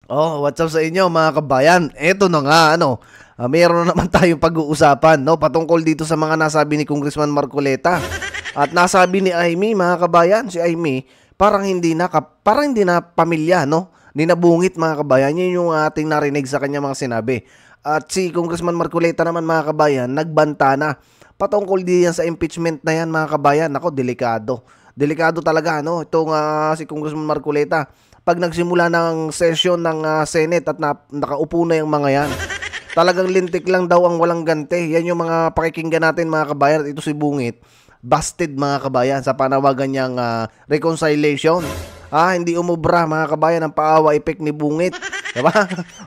Oh, what's up sa inyo mga kabayan? Eto na nga, meron na naman tayong pag-uusapan, no? Patungkol dito sa mga nasabi ni Congressman Marcoleta. At nasabi ni Amy, mga kabayan, si Amy, parang hindi na pamilya, no? Ni nabungit, mga kabayan. Yun yung ating narinig sa kanya mga sinabi. At si Congressman Marcoleta naman, mga kabayan, nagbanta na. Patungkol diyan sa impeachment na yan, mga kabayan. Ako, delikado. Delikado talaga, no? Itong si Congressman Marcoleta. Pag nagsimula ng session ng Senate at nakaupo na yung mga yan, talagang lintik lang daw ang walang ganti. Yan yung mga pakikinggan natin, mga kabayan. Ito si Bungit, busted, mga kabayan, sa panawagan niyang reconciliation. Hindi umubra, mga kabayan, ang paawa effect ni Bungit. Diba?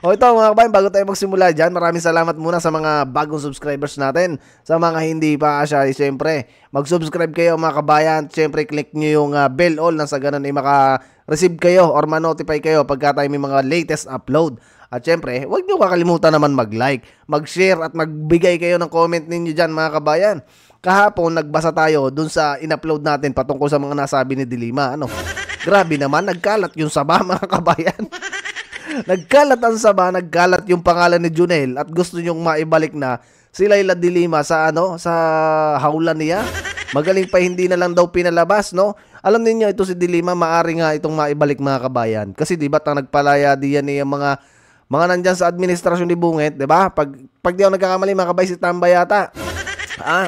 O ito, mga kabayan, bago tayo magsimula dyan, maraming salamat muna sa mga bagong subscribers natin. Sa mga hindi pa siyempre, mag-subscribe kayo, mga kabayan. Siyempre, click nyo yung bell all na sa ganun ay maka-receive kayo or ma-notify kayo pagka tayo may mga latest upload. At siyempre, huwag nyo kakalimutan naman mag-like, mag-share at magbigay kayo ng comment ninyo dyan, mga kabayan. Kahapon, nagbasa tayo dun sa in-upload natin patungkol sa mga nasabi ni Dilima. Grabe naman, nagkalat yung saba, mga kabayan. Nagkalat ang saba, nagkalat yung pangalan ni Junel at gusto nyong maibalik na si Laila de Lima sa sa hawla niya. Magaling pa hindi na lang daw pinalabas, no? Alam niyo ito si de Lima, maari nga itong maibalik, mga kabayan. Kasi di ba nagpalaya diyan niya mga nandyan sa administrasyon ni Bungit, di ba? Pag di ako nagkakamali, mga kabay, si Tambay yata.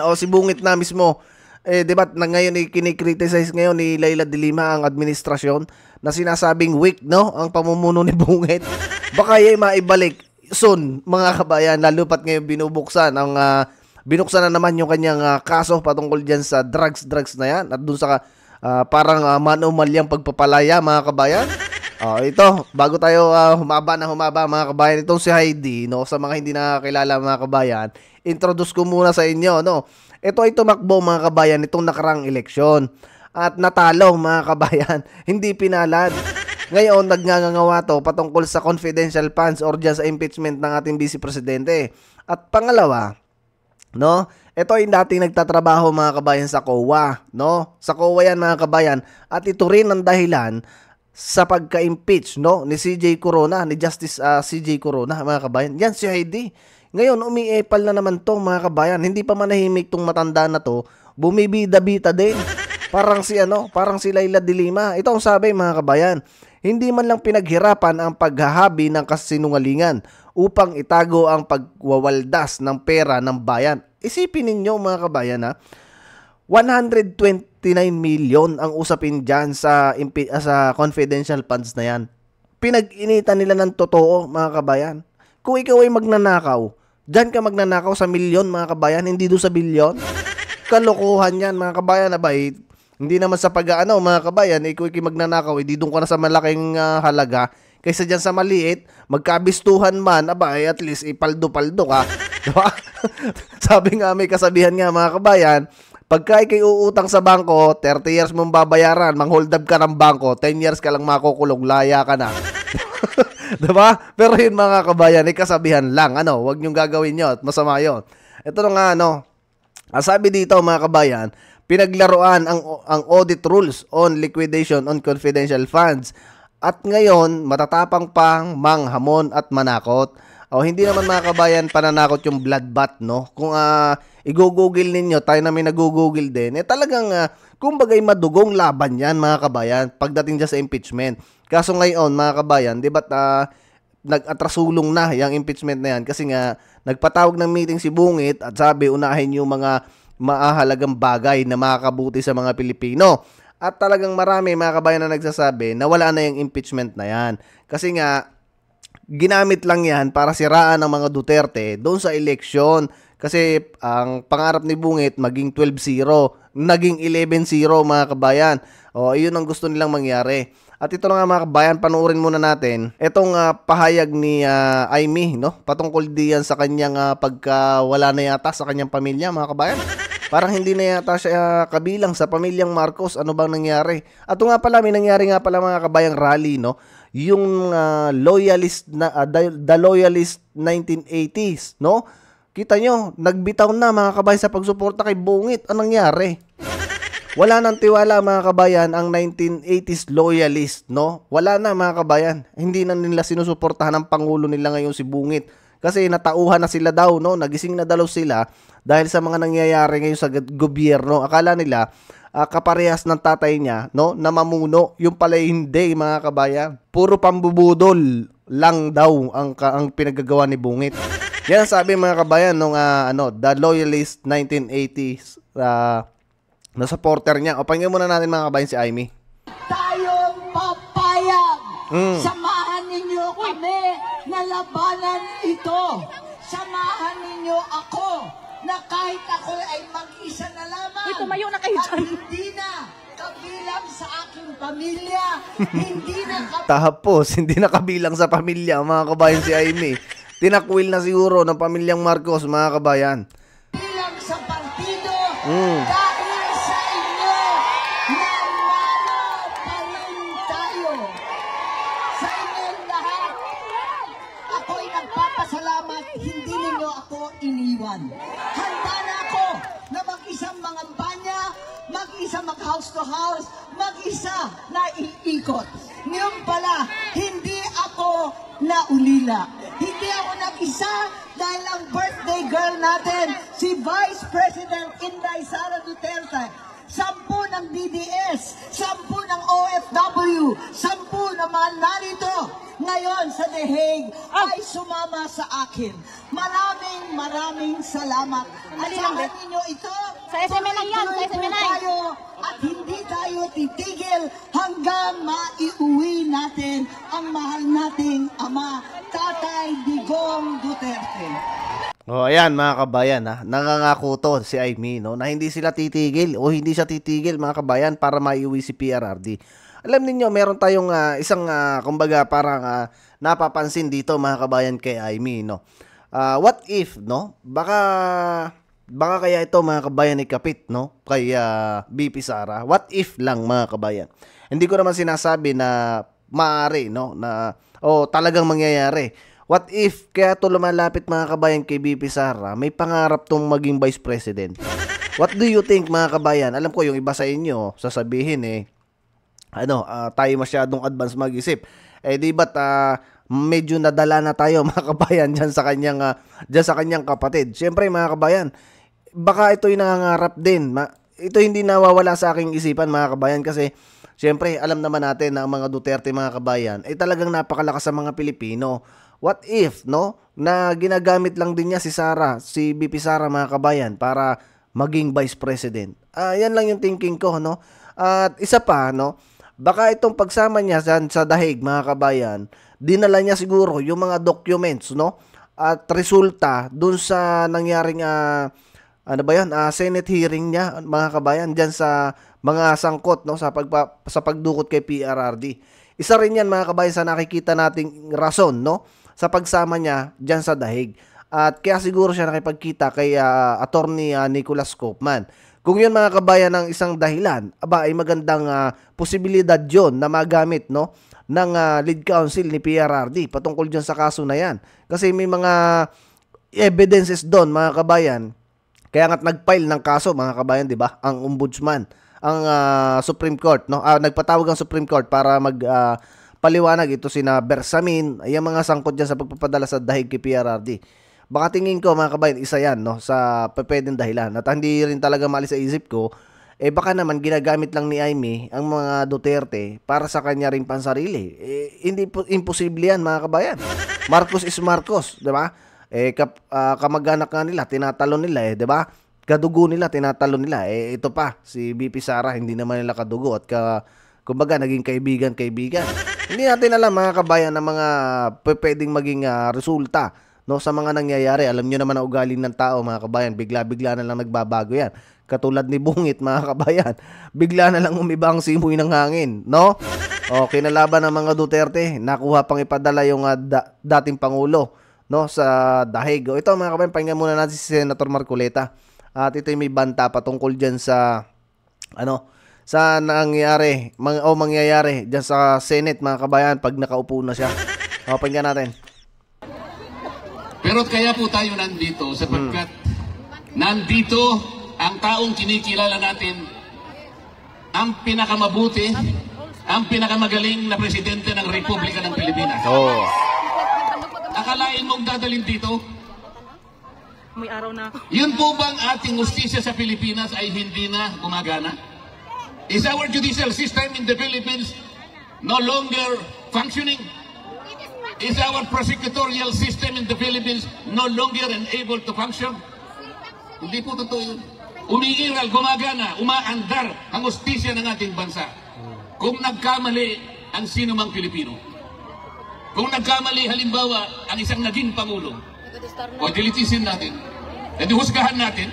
O si Bungit na mismo. Di ba ngayon kinikriticize ngayon ni Laila de Lima ang administrasyon na sinasabing weak, no? Ang pamumuno ni Bungit. Baka yung maibalik soon, mga kabayan, lalo pat ngayon binuksan na naman yung kanyang kaso patungkol dyan sa drugs na yan at dun sa parang manumalyang pagpapalaya, mga kabayan. Ito, bago tayo humaba, mga kabayan, itong si Heidi, no? Sa mga hindi nakakilala, mga kabayan, introduce ko muna sa inyo, no? Ito ay tumakbo, mga kabayan, itong nakarang eleksyon. At natalo, mga kabayan, hindi pinalad. Ngayon, nagngangawa to patungkol sa confidential funds or dyan sa impeachment ng ating Vice Presidente. At pangalawa, no? Ito ay dating nagtatrabaho, mga kabayan, sa COA, no? Sa COA yan, mga kabayan. At ito rin ang dahilan sa pagka-impeach, no? Ni CJ Corona, ni Justice CJ Corona, mga kabayan. Yan si Heidi. Ngayon, umiepal na naman to, mga kabayan. Hindi pa manahimik tong matanda na to. Bumibida-bita din. Parang si Laila de Lima. Ito ang sabi, mga kabayan. Hindi man lang pinaghirapan ang paghahabi ng kasinungalingan upang itago ang pagwawaldas ng pera ng bayan. Isipin ninyo, mga kabayan, 129 million ang usapin dyan sa confidential funds na yan. Pinag-initan nila ng totoo, mga kabayan. Kung ikaw ay magnanakaw, dyan ka magnanakaw sa milyon, mga kabayan, hindi doon sa bilyon. Kalokohan yan, mga kabayan, abay. Hindi naman sa mga kabayan, ikaw magnanakaw, hindi doon ka na sa malaking halaga. Kaysa dyan sa maliit, magkabistuhan man, abay, at least ipaldo-paldo ka. Diba? Sabi nga, may kasabihan nga, mga kabayan, pagka ikay uutang sa bangko, 30 years mong babayaran, mang-hold up ka ng bangko, 10 years ka lang makukulong, laya ka na. Diba? Pero yun, mga kabayan, kasabihan lang. Huwag nyong gagawin yun at masama yun. Ito na nga, sabi dito, mga kabayan, pinaglaruan ang audit rules on liquidation on confidential funds. At ngayon, matatapang pang manghamon at manakot. Hindi naman, mga kabayan, pananakot yung bloodbath, no? Kung i-google ninyo, tayo na may nag-google din, talagang, kumbagay madugong laban yan, mga kabayan, pagdating dyan sa impeachment. Kaso ngayon, mga kabayan, di ba't nag-atrasulong na yung impeachment na yan? Kasi nga, nagpatawag ng meeting si Bungit at sabi, unahin yung mga maahalagang bagay na makakabuti sa mga Pilipino. At talagang marami, mga kabayan, na nagsasabi na wala na yung impeachment na yan. Kasi nga, ginamit lang yan para siraan ng mga Duterte doon sa eleksyon. Kasi ang pangarap ni Bungit maging 12-0, naging 11-0, mga kabayan. Iyon ang gusto nilang mangyari. At ito na nga, mga kabayan, panoorin muna natin itong pahayag ni Amy, no? Patungkol diyan sa kanyang pagka wala na yata sa kanyang pamilya, mga kabayan. Parang hindi na yata siya kabilang sa pamilyang Marcos. Ano bang nangyari? At nga pala, may nangyari nga pala, mga kabayang rally, no? Yung the Loyalist 1980s, no? Kita nyo, nagbitaw na, mga kabayan, sa pagsuporta kay Bungit. Anong nangyari? Wala nang tiwala mga kabayan ang 1980s loyalist, no? Wala na mga kabayan. Hindi na nila sinusuportahan ang pangulo nila ngayon si Bungit. Kasi natauhan na sila daw, no? Nagising na dalaw sila dahil sa mga nangyayari ngayon sa gobyerno. Akala nila kaparehas ng tatay niya, no? Na mamuno. Yung pala hindi mga kabayan. Puro pambubudol lang daw ang pinagagawa ni Bungit. Yan ang sabi mga kabayan nung The Loyalist 1980s na supporter niya. O pakinggan muna natin mga kabayan si Aimee. Tayong papayag. Samahan ninyo kami na labanan ito. Samahan ninyo ako na kahit ako ay mag-isa na lamang. Tumayo na kayo dyan. Hindi na kabilang sa aking pamilya. Hindi na Tapos, hindi na kabilang sa pamilya mga kabayan si Aimee. Tinakwil na siguro ng pamilyang Marcos mga kabayan. kabilang sa partido. Dahil sa inyo, nanalo pa rin tayo. Sa inyong lahat, ako'y nagpapasalamat, hindi ninyo ako iniwan. Handa na ako na mag-isang mangampanya, mag-isa mag-house to house, mag-isa na iikot. Ngayon pala, hindi ako naulila. Hindi ako nag-isa dahil ang birthday girl natin, si Vice President Inday Sara Duterte, 10 ng DDS, 10 ng OFW, 10 na mga narito ngayon sa The Hague ay sumama sa akin. Maraming salamat. Asahan ninyo ito. Sa SMA lang yan, sa SMA lang. Tayo, at hindi tayo titigil hanggang maiuwi natin ang mahal nating ama, Tatay Digong Duterte. O ayan mga kabayan, nangangako to si Aimee, no, na hindi sila titigil o hindi siya titigil mga kabayan para maiuwi si PRRD. Alam niyo meron tayong isang kumbaga parang napapansin dito mga kabayan kay Aimee, no. What if, no? Baka kaya ito mga kabayan ikapit, no, kay BP Sara. What if lang mga kabayan. Hindi ko naman sinasabi na maaari, no, na talagang mangyayari. What if kaya to lumalapit mga kabayan kay BP Sara, may pangarap tong maging Vice President? What do you think mga kabayan? Alam ko yung iba sa inyo sasabihin tayo masyadong advance mag-isip. Di ba't medyo nadala na tayo mga kabayan diyan sa kanyang kapatid. Siyempre mga kabayan, baka ito'y nangangarap din. Ito hindi nawawala sa aking isipan mga kabayan kasi siyempre alam naman natin na ang mga Duterte mga kabayan ay talagang napakalakas sa mga Pilipino. What if, no, na ginagamit lang din niya si BP Sara mga kabayan para maging Vice President? Yan lang yung thinking ko, no. At isa pa, no, baka itong pagsama niya sa The Hague mga kabayan, dinala niya siguro yung mga documents, no, at resulta dun sa nangyaring Senate hearing niya mga kabayan diyan sa mga sangkot, no, sa pagdukot kay PRRD. Isa rin yan mga kabayan sa nakikita nating rason, no, sa pagsama niya diyan sa The Hague. At kaya siguro siya nakipagkita kay Attorney Nicholas Koopman. Kung yun mga kabayan ang isang dahilan, ay magandang posibilidad yon na magamit, no, ng lead counsel ni PRRD patungkol dyan sa kaso na yan. Kasi may mga evidences doon mga kabayan. Kaya nga't nag-file ng kaso mga kabayan, di ba? Ang ombudsman, ang Supreme Court, no? Nagpatawag ang Supreme Court para paliwanag ito sina Bersamin, ay mga sangkot dyan sa pagpapadala sa dahig kay PRRD. Baka tingin ko mga kabayan, isa yan, no, sa pwedeng dahilan. At hindi rin talaga maalis sa isip ko, baka naman ginagamit lang ni Aimee ang mga Duterte para sa kanya ring pansarili. Hindi imposible yan mga kabayan. Marcos is Marcos, di ba? Kamag-anak nga nila, tinatalon nila, di ba? Kadugo nila, tinatalon nila. Ito pa, si BP Sara, hindi naman nila kadugo at kumbaga, naging kaibigan. Hindi natin alam mga kabayan na mga pwedeng maging resulta, no, sa mga nangyayari. Alam nyo naman ang ugali ng tao mga kabayan, bigla-bigla na lang nagbabago yan. Katulad ni Bungit mga kabayan, bigla na lang umibang simoy ng hangin, no? Kinalaban ng mga Duterte, nakuha pang ipadala yung dating Pangulo, no, sa The Hague. Ito mga kabayan, pakinggan muna natin si Senator Marcoleta. At ito may banta patungkol dyan sa sa mangyayari dyan sa Senate mga kabayan pag nakaupo na siya. Pakinggan natin. Pero kaya po tayo nandito sapagkat nandito ang taong kinikilala natin ang pinakamabuti, ang pinakamagaling na presidente ng Republika ng Pilipinas. Oh. Akalain mong dadalhin dito? May araw na. Yun po bang ating justisya sa Pilipinas ay hindi na gumagana? Is our judicial system in the Philippines no longer functioning? Is our prosecutorial system in the Philippines no longer able to function? Hindi po totoo yun. Umiiral, gumagana, umaandar ang justisya ng ating bansa. Kung nagkamali ang sino mang Pilipino, kung nagkamali halimbawa ang isang naging Pangulo, o dilitisin natin, at husgahan natin,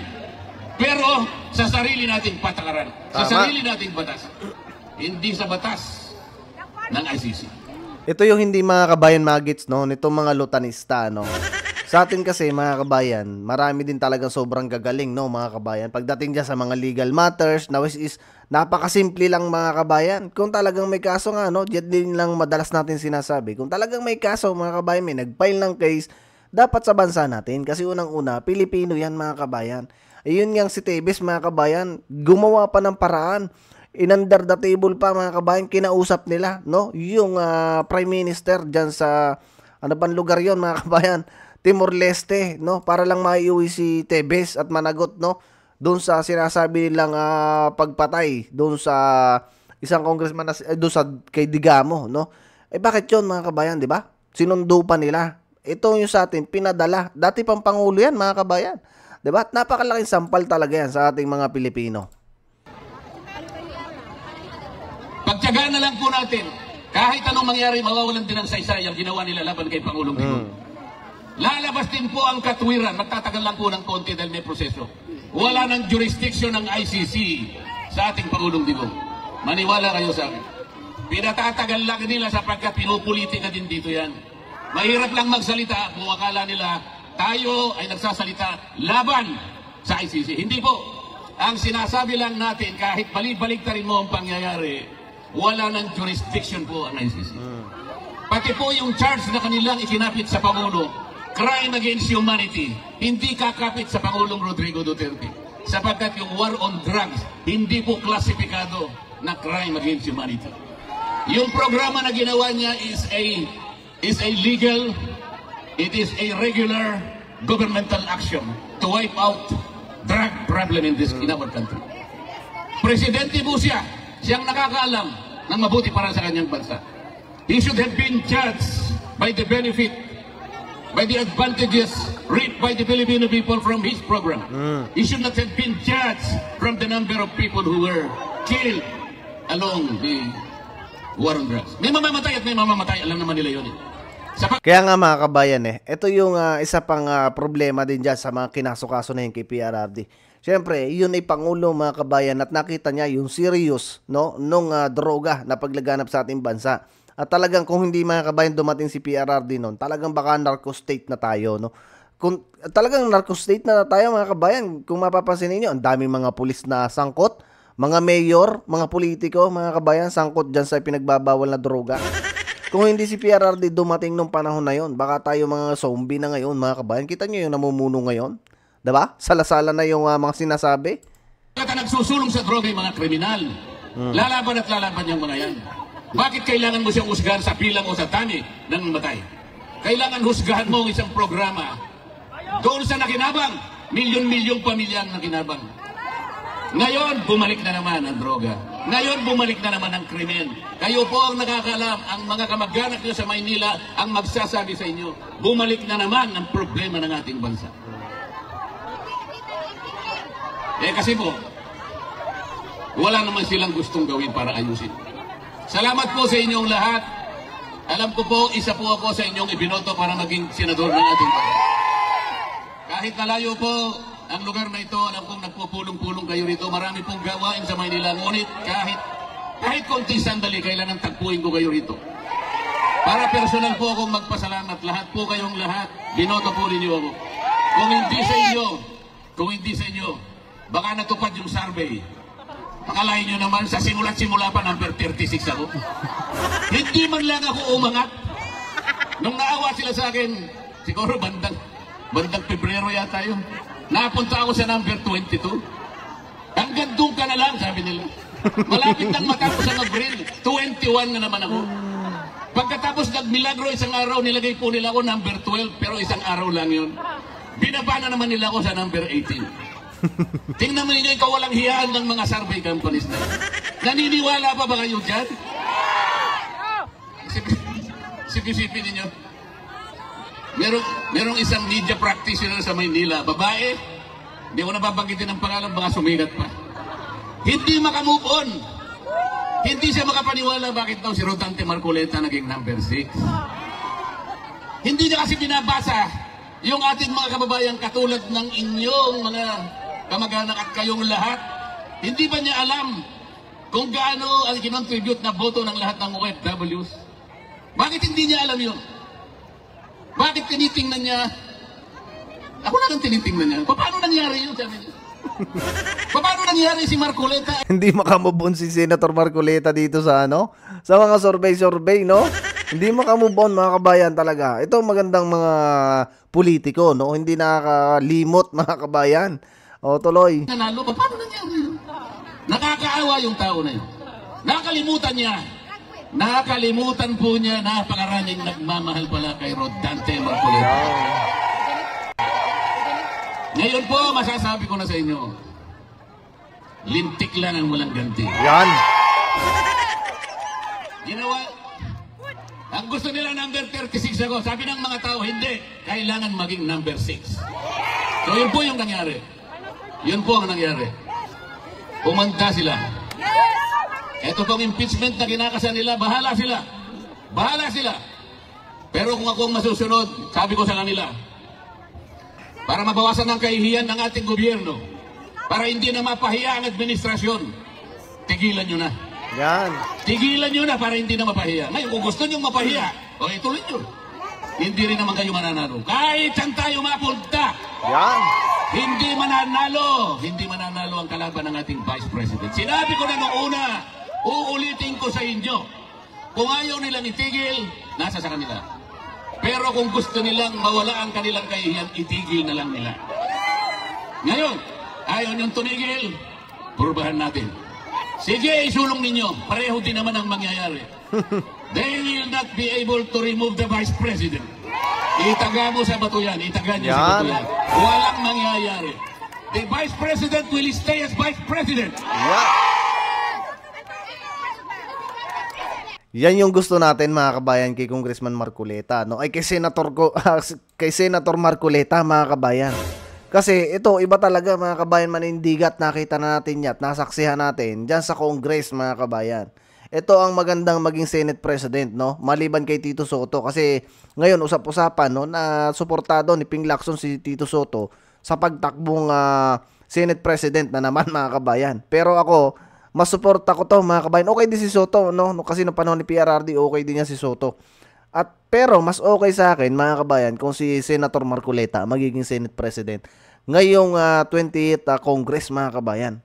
pero sa sarili nating patakaran, sa sarili nating batas, hindi sa batas ng ICC. Ito yung hindi mga kabayan magits, no, nitong mga lutanista, no. Sa atin kasi mga kabayan, marami din talagang sobrang gagaling, no, mga kabayan. Pagdating dyan sa mga legal matters, na which is napakasimple lang mga kabayan. Kung talagang may kaso nga, no, diyan din lang madalas natin sinasabi. Kung talagang may kaso mga kabayan, may nag-file ng case, dapat sa bansa natin. Kasi unang-una, Pilipino yan mga kabayan. Ayun nga si Tebes mga kabayan, gumawa pa ng paraan. Inundar the table pa mga kabayan, kinausap nila, no? Yung Prime Minister dyan sa, ano bang lugar yon mga kabayan? Timor-Leste, no? Para lang maiuwi si Tebes at managot, no? Doon sa sinasabi nilang pagpatay, doon sa isang congressman, doon sa kay Digamo, no? Eh bakit yon mga kabayan, di ba? Sinundo pa nila. Ito yung sa atin, pinadala. Dati pang Pangulo yan mga kabayan. Di ba? At napakalaking sampal talaga yan sa ating mga Pilipino. Pagtiyagaan na lang po natin, kahit anong mangyari, mawawalan din ng saysay ang ginawa nila laban kay Pangulong Digong. Lalabas din po ang katwiran, magtatagal lang po ng konti dahil may proseso. Wala ng jurisdiction ng ICC sa ating Pangulong Digong. Maniwala kayo sa akin. Pinatatagal lang nila sapagkat pinupolitika din dito yan. Mahirap lang magsalita kung akala nila tayo ay nagsasalita laban sa ICC. Hindi po. Ang sinasabi lang natin, kahit balik-balik rin mo ang pangyayari, wala ng jurisdiction po ang ICC. Pati po yung charge na kanilang ikinapit sa Pangulo, crime against humanity, hindi kakapit sa Pangulong Rodrigo Duterte. Sapagkat yung war on drugs, hindi po klasifikado na crime against humanity. Yung programa na ginawa niya is a legal, it is a regular governmental action to wipe out drug problem in our country. Presidente po siya, siyang nakakaalam ng mabuti para sa kanyang bansa. He should have been judged by the benefit, by the advantages reaped by the Filipino people from his program. He should not have been judged from the number of people who were killed along the war on drugs. May mamamatay at may mamamatay, alam naman nila yun. Kaya nga mga kabayan ito yung isa pang problema din dyan sa mga kinasukaso na yung kay PRRD. Siyempre, yun ay Pangulo mga kabayan at nakita niya yung serious, no, nung droga na paglaganap sa ating bansa. At talagang kung hindi mga kabayan dumating si PRRD noon, talagang baka narco state na tayo, no. Kung talagang narco state na tayo mga kabayan, kung mapapansin niyo, ang daming mga pulis na sangkot, mga mayor, mga politiko, mga kabayan sangkot diyan sa pinagbabawal na droga. Kung hindi si PRRD dumating nung panahon na yon, baka tayo mga zombie na ngayon mga kabayan. Kita niyo yung namumuno ngayon? Diba? Salasala na yung mga sinasabi. Bakit nagsusulong sa droga yung mga kriminal? Lalaban at lalaban yung mga yan. Bakit kailangan mo siyang husgahan sa bilang o sa dami ng matay? Kailangan husgahan mo ang isang programa doon sa nakinabang. Milyon-milyong pamilya ang nakinabang. Ngayon, bumalik na naman ang droga. Ngayon, bumalik na naman ang krimen. Kayo po ang nakakaalam, ang mga kamag-anak nyo sa Maynila ang magsasabi sa inyo, bumalik na naman ang problema ng ating bansa. Kasi po, wala naman silang gustong gawin para ayusin. Salamat po sa inyong lahat. Alam ko po, isa po ako sa inyong ibinoto para maging senador ng ating bansa. Kahit nalayo po ang lugar na ito, alam kong nagpupulong-pulong kayo rito. Marami pong gawain sa Maynila. Ngunit kahit konti sandali, kailangan tagpuin ko kayo rito. Para personal po akong magpasalamat. Lahat po kayong lahat, binoto po ninyo ako. Kung hindi sa inyo, baka natupad yung survey. Pakalain nyo naman, sa simula't-simula pa, number 36 ako. Hindi man lang ako umangat. Nung naawa sila sa akin, siguro bandang Pebrero yata yun. Napunta ako sa number 22. Hanggang doon ka na lang, sabi nila. Malapit nang matapos ang Abril, 21 na naman ako. Pagkatapos nagmilagro isang araw, nilagay po nila ako number 12, pero isang araw lang yun. Binaba na naman nila ako sa number 18. Tingnan mo ninyo yung kawalang hiyaan ng mga survey companies na. Naniniwala pa ba kayo dyan? Sipi-sipi ninyo. Merong isang media practitioner sa Maynila, babae, hindi ko nababanggitin ang pangalan, baka sumigat pa. Hindi makamove on. Hindi siya makapaniwala bakit daw si Rodante Marcoleta naging number 6. Hindi niya kasi binabasa yung ating mga kababayan katulad ng inyong mga kamag-anak at kayong lahat. Hindi ba niya alam kung gaano ang kinontribute na boto ng lahat ng OFWs? Bakit hindi niya alam yun? Bakit tinitingnan niya? Ako lang ang tinitingnan niya. Paano nangyari yun? Sabi niya. Paano nangyari si Marcoleta? Hindi makamove on si Senator Marcoleta dito sa sa mga survey, no? Hindi makamove on, mga kabayan, talaga. Ito magandang mga politiko, no? Hindi nakakalimot, mga kabayan. O, tuloy. Nanalo, paano nangyari yun? Nakakaawa yung tao na yun. Nakalimutan niya. Nakalimutan po niya, napakaraming nagmamahal pala kay Rodante Marcoleta. Ngayon po, masasabi ko na sa inyo, lintik lang ang walang ganti. Yan. Ginawa, ang gusto nila number 36 ako. Sabi ng mga tao, hindi. Kailangan maging number 6. So yun po yung nangyari. Yun po ang nangyari. Umanta sila. Ito pong impeachment na kinakasan nila, bahala sila. Bahala sila. Pero kung akong masusunod, sabi ko sa kanila, para mabawasan ang kahihiyan ng ating gobyerno, para hindi na mapahiya ang administrasyon, tigilan nyo na. Yan. Tigilan nyo na para hindi na mapahiya. Ngayon, kung gusto nyo mapahiya, o ituloy nyo. Hindi rin naman kayo mananalo. Kahit saan tayo mapunta, Yan. hindi mananalo. Hindi mananalo ang kalaban ng ating Vice President. Sinabi ko na noong una, uulitin ko sa inyo, kung ayaw nilang itigil, nasa sa kanila. Pero kung gusto nilang mawala ang kanilang kahihiyan, itigil na lang nila. Ngayon, ayaw niyong tumigil, purbahan natin. Sige, isulong ninyo. Pareho din naman ang mangyayari. They will not be able to remove the Vice President. Itaga mo sa bato yan. Itaga niyo sa bato yan. Walang mangyayari. The Vice President will stay as Vice President. Yan. Yan yung gusto natin, mga kabayan, kay Congressman Marcoleta, no? Ay kay Senator Marcoleta, mga kabayan. Kasi ito, iba talaga, mga kabayan, manindigat, nakita na natin yan, nasaksihan natin dyan sa Congress, mga kabayan. Ito ang magandang maging Senate President, no? Maliban kay Tito Soto, kasi ngayon usap-usapan, no, na suportado ni Ping Lacson si Tito Soto sa pagtakbong Senate President na naman, mga kabayan. Pero ako, mas suporta ko to, mga kabayan. Okay din si Soto, no? Kasi no panahon ni PRRD, okay din niya si Soto. Pero mas okay sa akin, mga kabayan, kung si Senator Marcoleta magiging Senate President ngayong 28th Congress, mga kabayan.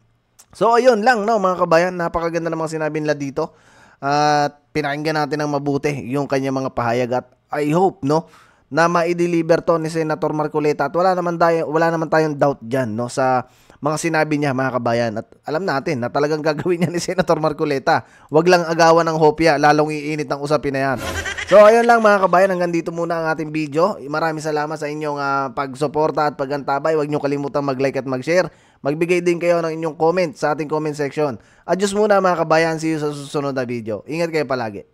So ayun lang, no, mga kabayan, napakaganda ng mga sinabi nila dito. At pinakinggan natin ng mabuti yung kanya mga pahayag at I hope, no, na ma-deliver to ni Senator Marcoleta. At wala naman tayong doubt diyan, no, sa mga sinabi niya, mga kabayan. At alam natin na talagang gagawin niya ni Senator Marcoleta. Wag lang agawan ng hopya, lalong iinit ng usapin na yan. So ayun lang, mga kabayan, hanggang dito muna ang ating video. Maraming salamat sa inyong pagsuporta at pagantabay. Huwag niyo kalimutang mag-like at mag-share. Magbigay din kayo ng inyong comment sa ating comment section. Adios muna, mga kabayan, see you sa susunod na video. Ingat kayo palagi.